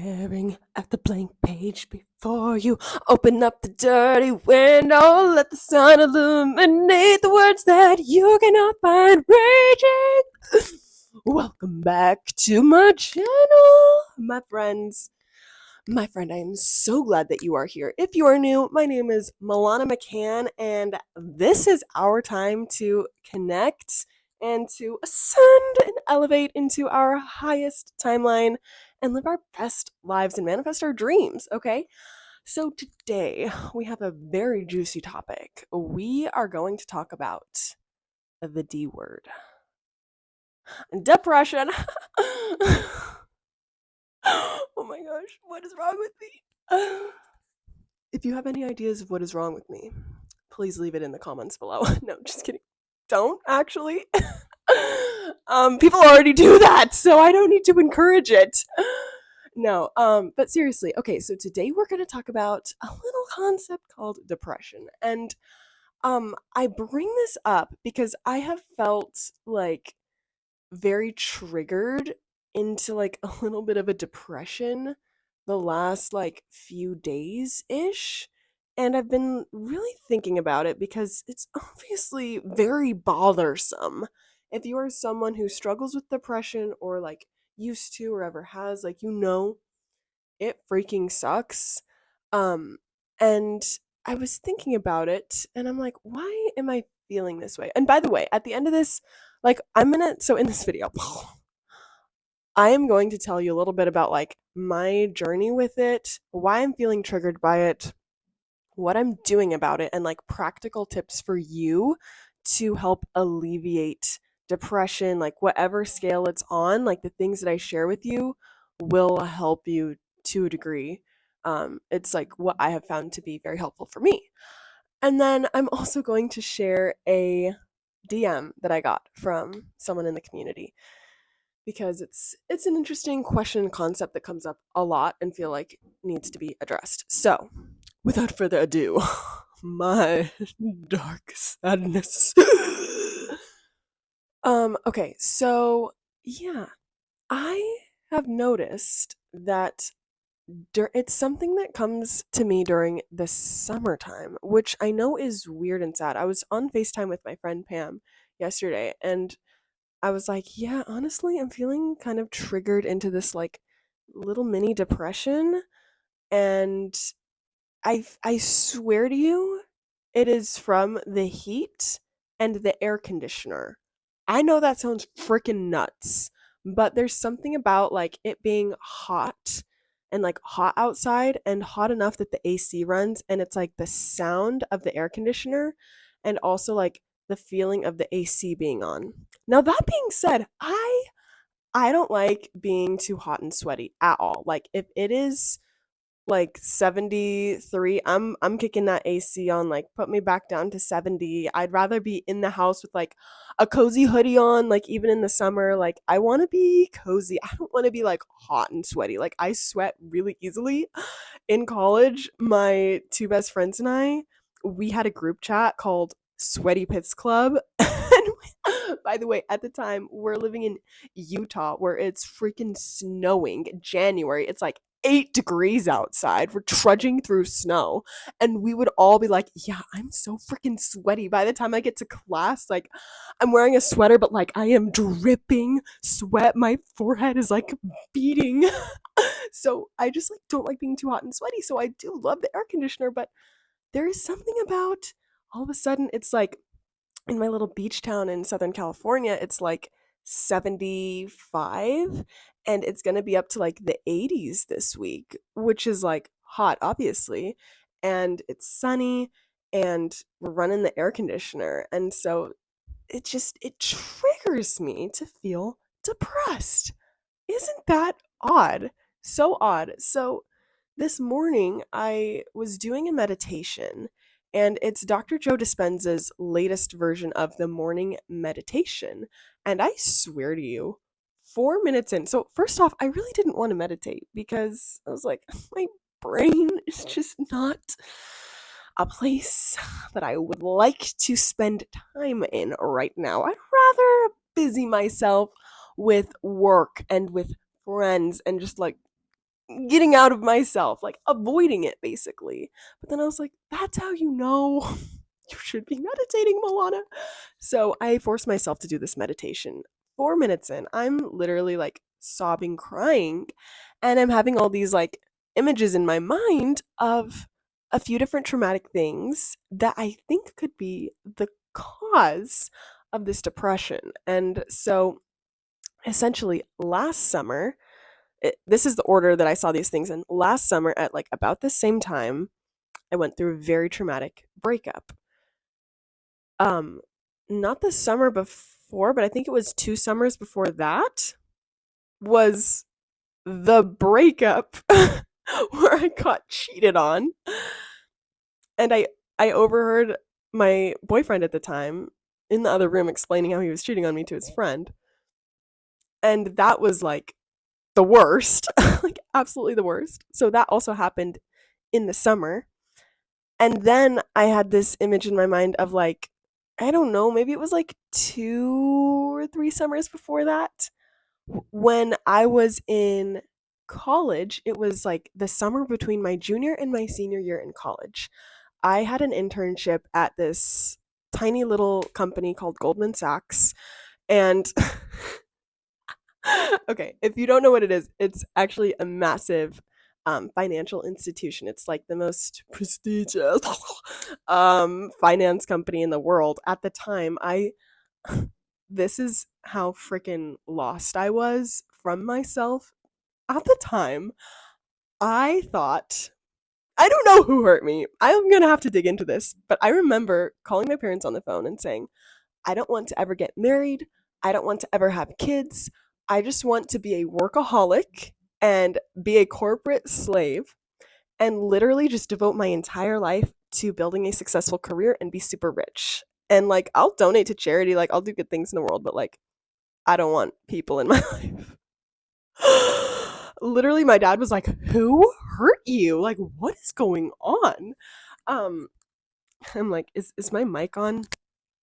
Staring at the blank page before you. Open up the dirty window, let the sun illuminate the words that you cannot find raging. Welcome back to my channel, my friends. My friend, I am so glad that you are here. If you are new, my name is Milana McCann, and this is our time to connect and to ascend and elevate into our highest timeline and live our best lives and manifest our dreams, okay? So today we have a very juicy topic. We are going to talk about the D word, depression. Oh my gosh, what is wrong with me? If you have any ideas of what is wrong with me, please leave it in the comments below. No, just kidding. Don't actually. People already do that, so I don't need to encourage it. No, but seriously, okay, so today we're going to talk about a little concept called depression. And I bring this up because I have felt like very triggered into like a little bit of a depression the last like few days ish. And I've been really thinking about it because it's obviously very bothersome. If you are someone who struggles with depression or like used to or ever has, like, it freaking sucks. Um, and I was thinking about it and I'm like, why am I feeling this way? And by the way, at the end of this, like, so in this video, I am going to tell you a little bit about like my journey with it, why I'm feeling triggered by it, what I'm doing about it, and like practical tips for you to help alleviate depression, like whatever scale it's on. Like the things that I share with you will help you to a degree. It's like what I have found to be very helpful for me. And then I'm also going to share a DM that I got from someone in the community because it's an interesting question and concept that comes up a lot and feel like needs to be addressed. So, without further ado, my dark sadness. Okay, so yeah, I have noticed that it's something that comes to me during the summertime, which I know is weird and sad. I was on FaceTime with my friend Pam yesterday, and I was like, yeah, honestly, I'm feeling kind of triggered into this like little mini depression. And I swear to you, it is from the heat and the air conditioner. I know that sounds freaking nuts, but there's something about like it being hot and like hot outside and hot enough that the AC runs, and it's like the sound of the air conditioner and also like the feeling of the AC being on. Now that being said, I don't like being too hot and sweaty at all. Like if it is like 73, I'm kicking that AC on, like put me back down to 70. I'd rather be in the house with like a cozy hoodie on, like even in the summer. Like I want to be cozy. I don't want to be like hot and sweaty. Like I sweat really easily. In college, my two best friends and we had a group chat called Sweaty Pits Club. And by the way, at the time, we're living in Utah where it's freaking snowing. January, it's like 8 degrees outside. We're trudging through snow. And we would all be like, yeah, I'm so freaking sweaty. By the time I get to class, like, I'm wearing a sweater, but like, I am dripping sweat. My forehead is like beating. So I just like don't like being too hot and sweaty. So I do love the air conditioner, but there is something about all of a sudden it's like in my little beach town in Southern California, it's like 75 and it's going to be up to like the 80s this week, which is like hot, obviously. And it's sunny and we're running the air conditioner. And so it triggers me to feel depressed. Isn't that odd? So odd. So this morning I was doing a meditation, and it's Dr. Joe Dispenza's latest version of the morning meditation. And I swear to you, 4 minutes in. So first off, I really didn't want to meditate because I was like, my brain is just not a place that I would like to spend time in right now. I'd rather busy myself with work and with friends and just like getting out of myself, like avoiding it basically. But then I was like, that's how you know you should be meditating, Milana. So I forced myself to do this meditation. 4 minutes in, I'm literally like sobbing, crying, and I'm having all these like images in my mind of a few different traumatic things that I think could be the cause of this depression. And so essentially, last summer, this is the order that I saw these things in. Last summer, at like about the same time, I went through a very traumatic breakup. Um, Not the summer before, but I think it was 2 summers before that was the breakup where I got cheated on. And I overheard my boyfriend at the time in the other room explaining how he was cheating on me to his friend. And that was like the worst, like absolutely the worst. So that also happened in the summer. And then I had this image in my mind of like, I don't know, maybe it was like 2 or 3 summers before that when I was in college. It was like the summer between my junior and my senior year in college. I had an internship at this tiny little company called Goldman Sachs. And okay, if you don't know what it is, it's actually a massive financial institution. It's like the most prestigious finance company in the world. At the time, this is how freaking lost I was from myself. At the time, I thought, I don't know who hurt me. I'm going to have to dig into this, but I remember calling my parents on the phone and saying, I don't want to ever get married. I don't want to ever have kids. I just want to be a workaholic and be a corporate slave and literally just devote my entire life to building a successful career and be super rich. And like, I'll donate to charity, like, I'll do good things in the world, but like, I don't want people in my life. Literally, my dad was like, who hurt you? Like, what is going on? Um, I'm like, is my mic on?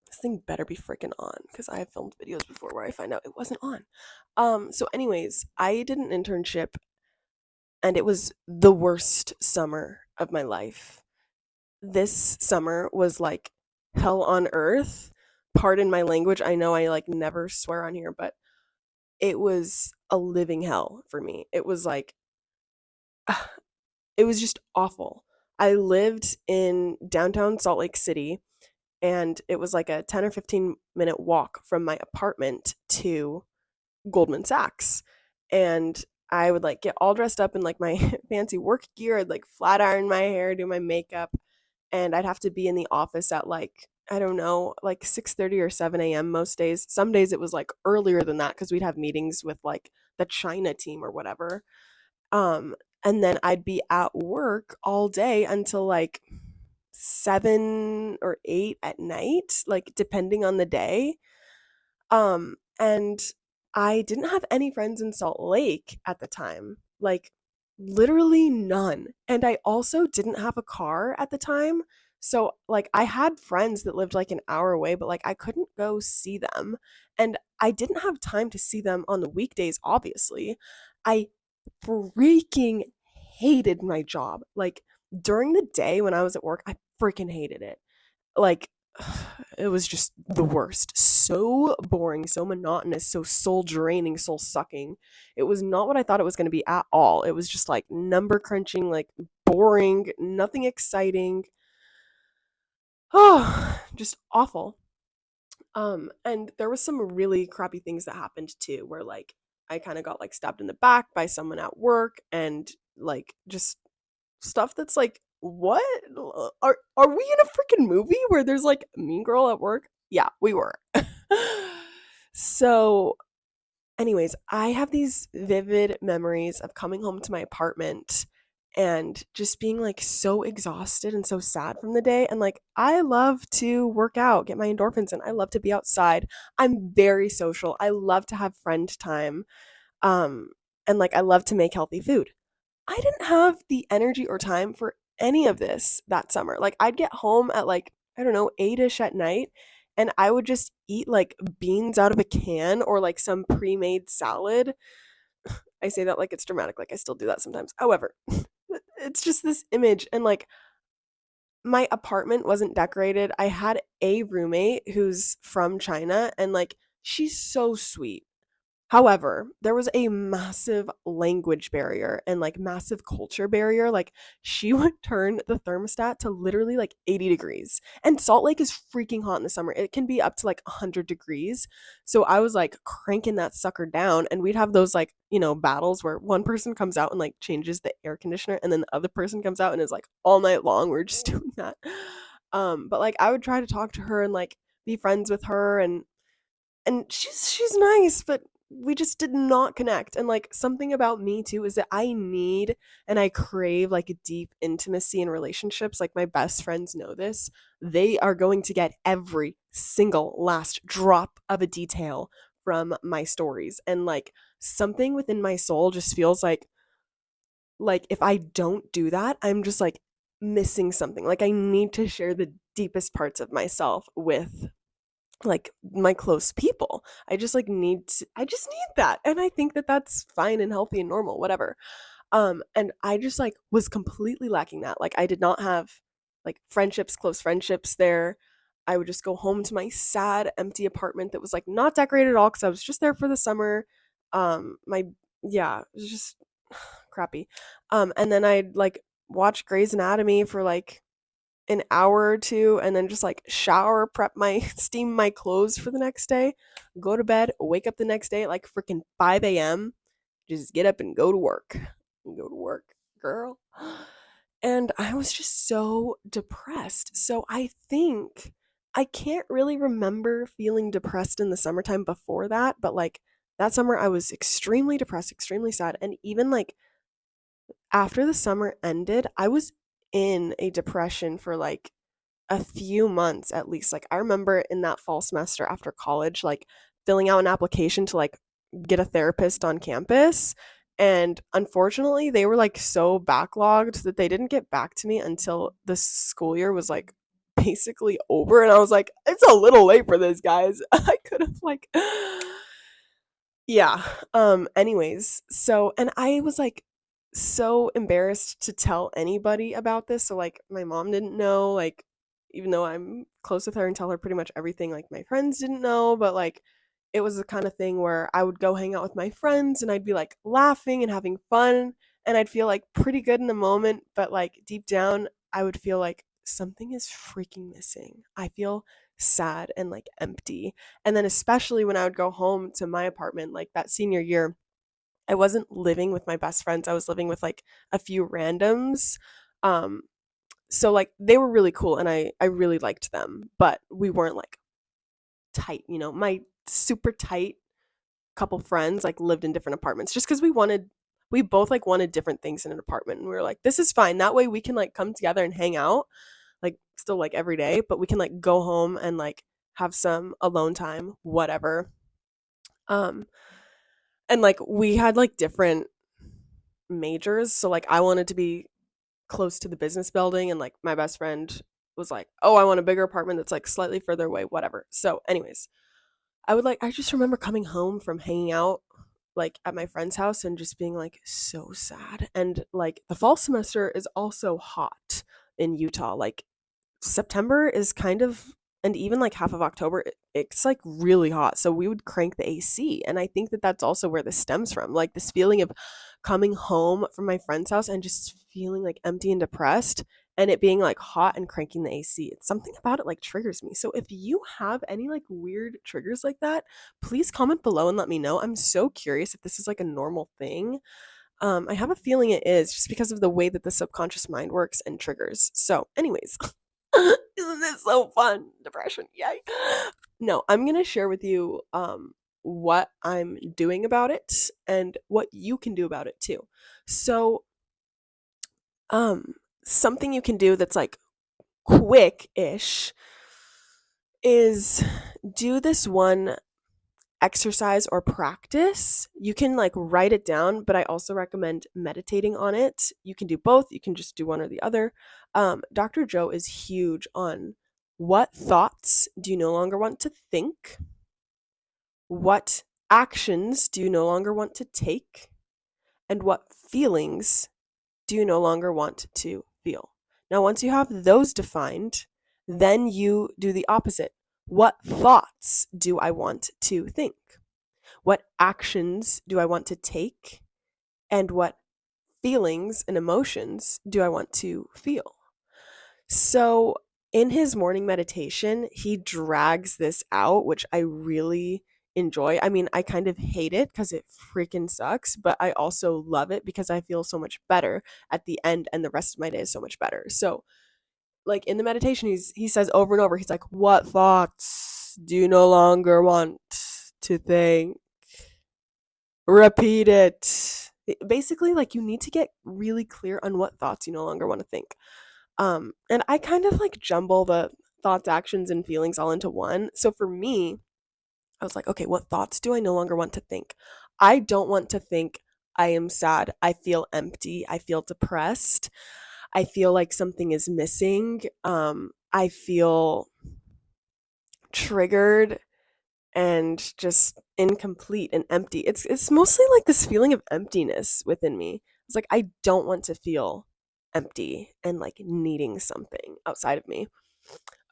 This thing better be freaking on because I have filmed videos before where I find out it wasn't on. So anyways, I did an internship and it was the worst summer of my life. This summer was like hell on earth. Pardon my language. I know I like never swear on here, but it was a living hell for me. It was like it was just awful. I lived in downtown Salt Lake City and it was like a 10 or 15-minute walk from my apartment to Goldman Sachs. And I would like get all dressed up in like my fancy work gear. I'd like flat iron my hair, do my makeup, and I'd have to be in the office at like, I don't know, like 6:30 or 7 a.m. most days. Some days it was like earlier than that because we'd have meetings with like the China team or whatever. Um, and then I'd be at work all day until like 7 or 8 at night, like depending on the day. And I didn't have any friends in Salt Lake at the time, like literally none. And I also didn't have a car at the time. So, like, I had friends that lived like an hour away, but like I couldn't go see them. And I didn't have time to see them on the weekdays, obviously. I freaking hated my job. Like, during the day when I was at work, I freaking hated it. Like, it was just the worst. So boring, so monotonous, so soul draining, soul sucking. It was not what I thought it was going to be at all. It was just like number crunching, like boring, nothing exciting. Oh, just awful. And there was some really crappy things that happened too, where like I kind of got like stabbed in the back by someone at work and like just stuff that's like, what are we in a freaking movie where there's like a mean girl at work? Yeah, we were. So anyways, I have these vivid memories of coming home to my apartment and just being like so exhausted and so sad from the day. And like, I love to work out, get my endorphins in. I love to be outside. I'm very social. I love to have friend time. Um, and like, I love to make healthy food. I didn't have the energy or time for any of this that summer. Like, I'd get home at like, I don't know, 8ish at night, and I would just eat like beans out of a can or like some pre made salad. I say that like it's dramatic, like I still do that sometimes. However, it's just this image, and like my apartment wasn't decorated. I had a roommate who's from China, and like she's so sweet. However, there was a massive language barrier and like massive culture barrier. Like she would turn the thermostat to literally like 80 degrees. And Salt Lake is freaking hot in the summer. It can be up to like 100 degrees. So I was like cranking that sucker down, and we'd have those like, battles where one person comes out and like changes the air conditioner, and then the other person comes out and is like all night long we're just doing that. But like I would try to talk to her and like be friends with her, and she's nice, but we just did not connect. And like something about me too is that I need and I crave like a deep intimacy in relationships. Like my best friends know this. They are going to get every single last drop of a detail from my stories, and like something within my soul just feels like if I don't do that, I'm just like missing something. Like I need to share the deepest parts of myself with like my close people. I just need that. And I think that that's fine and healthy and normal, whatever. And I just like was completely lacking that. Like I did not have like friendships, close friendships there. I would just go home to my sad empty apartment that was like not decorated at all cuz I was just there for the summer. My Yeah, it was just crappy. And then I'd like watch Grey's Anatomy for like an hour or two, and then just like shower, prep my steam my clothes for the next day, go to bed, wake up the next day at like freaking 5 a.m., just get up and go to work. Go to work, girl. And I was just so depressed. So I think I can't really remember feeling depressed in the summertime before that, but like that summer I was extremely depressed, extremely sad, and even like after the summer ended, I was in a depression for like a few months at least. Like I remember in that fall semester after college, like filling out an application to like get a therapist on campus. And unfortunately, they were like so backlogged that they didn't get back to me until the school year was like basically over. And I was like, it's a little late for this, guys. I could have like yeah. Anyways, so and I was like so embarrassed to tell anybody about this. So like my mom didn't know, like even though I'm close with her and tell her pretty much everything, like my friends didn't know, but like it was the kind of thing where I would go hang out with my friends and I'd be like laughing and having fun, and I'd feel like pretty good in the moment, but like deep down I would feel like something is freaking missing. I feel sad and like empty. And then especially when I would go home to my apartment, like that senior year, I wasn't living with my best friends. I was living with like a few randoms. Um, so like they were really cool and I really liked them, but we weren't like tight, My super tight couple friends like lived in different apartments just because we both like wanted different things in an apartment, and we were like, this is fine. That way we can like come together and hang out like still like every day, but we can like go home and like have some alone time, whatever. Um and like we had like different majors, so like I wanted to be close to the business building, and like my best friend was like, "Oh, I want a bigger apartment that's like slightly further away, whatever." So anyways, I just remember coming home from hanging out like at my friend's house and just being like so sad. And like the fall semester is also hot in Utah. Like September is kind of, and even like half of October, it's like really hot. So we would crank the AC. And I think that that's also where this stems from. Like this feeling of coming home from my friend's house and just feeling like empty and depressed, and it being like hot and cranking the AC. It's something about it like triggers me. So if you have any like weird triggers like that, please comment below and let me know. I'm so curious if this is like a normal thing. I have a feeling it is just because of the way that the subconscious mind works and triggers. So, anyways, isn't this so fun? Depression, yay. No, I'm gonna share with you what I'm doing about it and what you can do about it too. So, um, something you can do that's like quick-ish is do this one exercise or practice. You can like write it down, but I also recommend meditating on it. You can do both, you can just do one or the other. Dr. Joe is huge on what thoughts do you no longer want to think? What actions do you no longer want to take? And what feelings do you no longer want to feel? Now, once you have those defined, then you do the opposite. What thoughts do I want to think? What actions do I want to take? And what feelings and emotions do I want to feel? So, in his morning meditation, he drags this out, which I really enjoy. I mean, I kind of hate it because it freaking sucks, but I also love it because I feel so much better at the end and the rest of my day is so much better. So, like in the meditation, he says over and over, he's like, "What thoughts do you no longer want to think? Repeat it." Basically, like you need to get really clear on what thoughts you no longer want to think. And I kind of like jumble the thoughts, actions, and feelings all into one. So for me, I was like, okay, what thoughts do I no longer want to think? I don't want to think I am sad. I feel empty. I feel depressed. I feel like something is missing. I feel triggered and just incomplete and empty. It's mostly like this feeling of emptiness within me. It's like I don't want to feel empty and like needing something outside of me.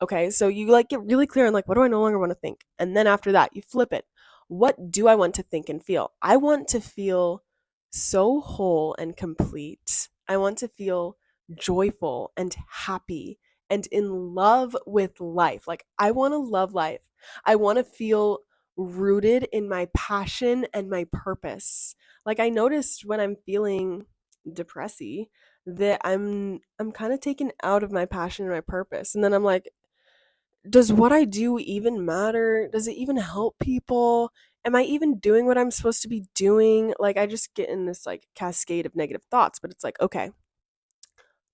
Okay, so you like get really clear on like what do I no longer want to think? And then after that, you flip it. What do I want to think and feel? I want to feel so whole and complete. I want to feel joyful and happy and in love with life. Like I want to love life. I want to feel rooted in my passion and my purpose. Like I noticed when I'm feeling depressy that I'm kind of taken out of my passion and my purpose. And then I'm like, does what I do even matter? Does it even help people? Am I even doing what I'm supposed to be doing? Like I just get in this like cascade of negative thoughts, but it's like, okay,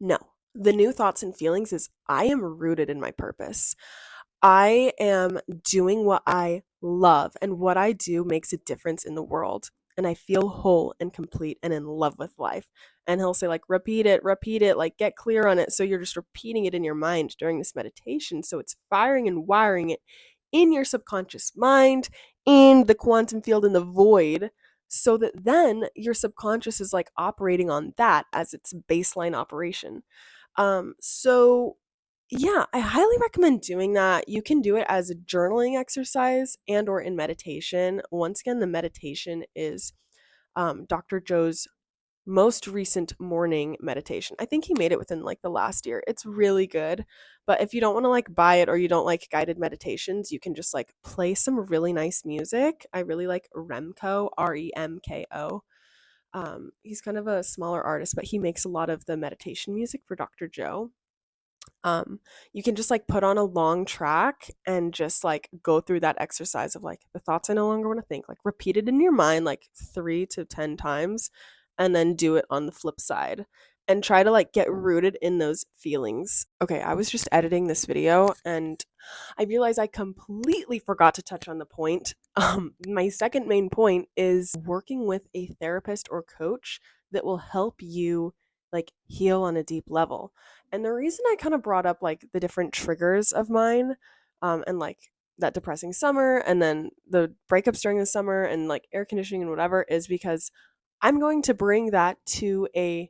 no. The new thoughts and feelings is I am rooted in my purpose. I am doing what I love, and what I do makes a difference in the world. And I feel whole and complete and in love with life. And he'll say, like, repeat it, like, get clear on it. So you're just repeating it in your mind during this meditation. So it's firing and wiring it in your subconscious mind, in the quantum field, in the void, so that then your subconscious is like operating on that as its baseline operation. So yeah, I highly recommend doing that. You can do it as a journaling exercise and or in meditation. Once again, the meditation is Dr. Joe's most recent morning meditation. I think he made it within like the last year. It's really good. But if you don't want to like buy it or you don't like guided meditations, you can just like play some really nice music. I really like Remco, Remko. He's kind of a smaller artist, but he makes a lot of the meditation music for Dr. Joe. um you can just like put on a long track and just like go through that exercise of like the thoughts I no longer want to think, like repeat it in your mind like 3 to 10 times, and then do it on the flip side and try to like get rooted in those feelings. Okay, I was just editing this video and I realized I completely forgot to touch on the point. My second main point is working with a therapist or coach that will help you like heal on a deep level. And the reason I kind of brought up like the different triggers of mine, and like that depressing summer and then the breakups during the summer and like air conditioning and whatever, is because I'm going to bring that to a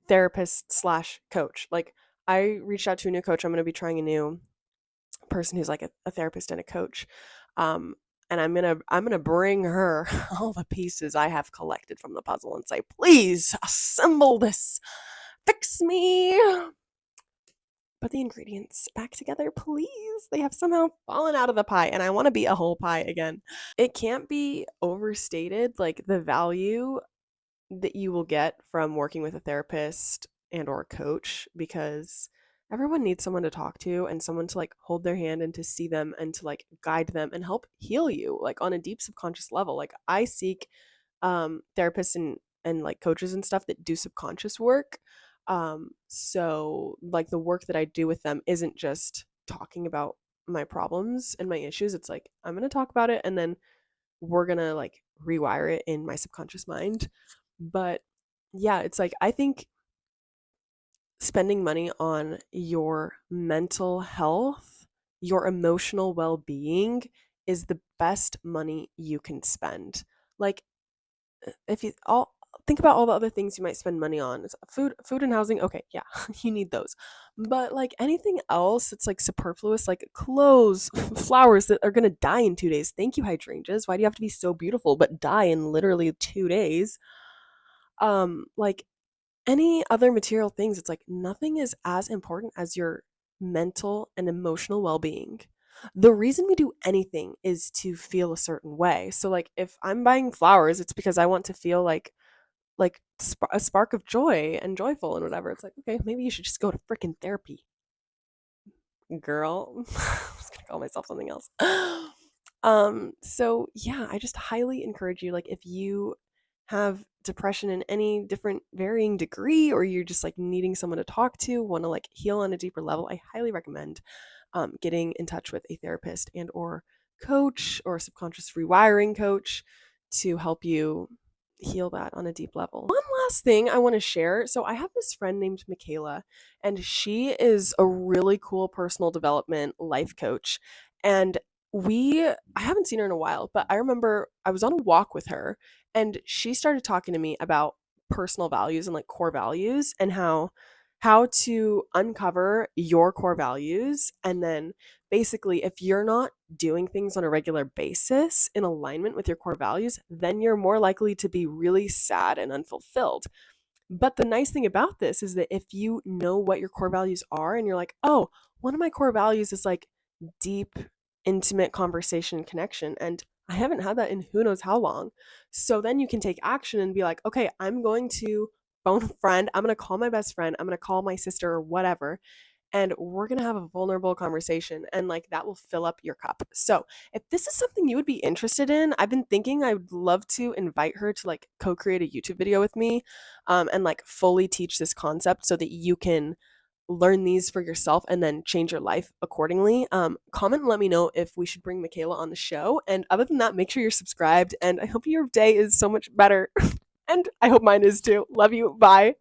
therapist slash coach. Like I reached out to a new coach. I'm going to be trying a new person who's like a therapist and a coach. Um, and I'm gonna bring her all the pieces I have collected from the puzzle and say, please assemble this, fix me, put the ingredients back together, please. They have somehow fallen out of the pie, and I want to be a whole pie again. It can't be overstated, like the value that you will get from working with a therapist and or a coach, because everyone needs someone to talk to and someone to like hold their hand and to see them and to like guide them and help heal you like on a deep subconscious level. Like I seek therapists and like coaches and stuff that do subconscious work. So like the work that I do with them isn't just talking about my problems and my issues. It's like I'm going to talk about it and then we're going to like rewire it in my subconscious mind. But yeah, it's like I think spending money on your mental health, your emotional well-being is the best money you can spend. Like if you all think about all the other things you might spend money on. It's food and housing. Okay, yeah, you need those. But like anything else, it's like superfluous, like clothes, flowers that are gonna die in 2 days. Thank you, hydrangeas. Why do you have to be so beautiful but die in literally 2 days? Like any other material things, it's like nothing is as important as your mental and emotional well-being. The reason we do anything is to feel a certain way. So like if I'm buying flowers, it's because I want to feel like a spark of joy and joyful and whatever. It's like, okay, maybe you should just go to freaking therapy, girl. I was gonna call myself something else. So yeah, I just highly encourage you, like if you have depression in any different varying degree, or you're just like needing someone to talk to, want to like heal on a deeper level, I highly recommend getting in touch with a therapist and or coach or subconscious rewiring coach to help you heal that on a deep level. One last thing I want to share. So I have this friend named Michaela, and she is a really cool personal development life coach. And I haven't seen her in a while, but I remember I was on a walk with her and she started talking to me about personal values and like core values and how to uncover your core values. And then basically, if you're not doing things on a regular basis in alignment with your core values, then you're more likely to be really sad and unfulfilled. But the nice thing about this is that if you know what your core values are and you're like, oh, one of my core values is like deep, intimate conversation and connection. And I haven't had that in who knows how long. So then you can take action and be like, okay, I'm going to phone a friend. I'm going to call my best friend. I'm going to call my sister or whatever, and we're going to have a vulnerable conversation, and like that will fill up your cup. So if this is something you would be interested in, I've been thinking I would love to invite her to like co-create a YouTube video with me, and like fully teach this concept so that you can learn these for yourself and then change your life accordingly. Comment and let me know if we should bring Michaela on the show. And other than that, make sure you're subscribed, and I hope your day is so much better. And I hope mine is too. Love you. Bye.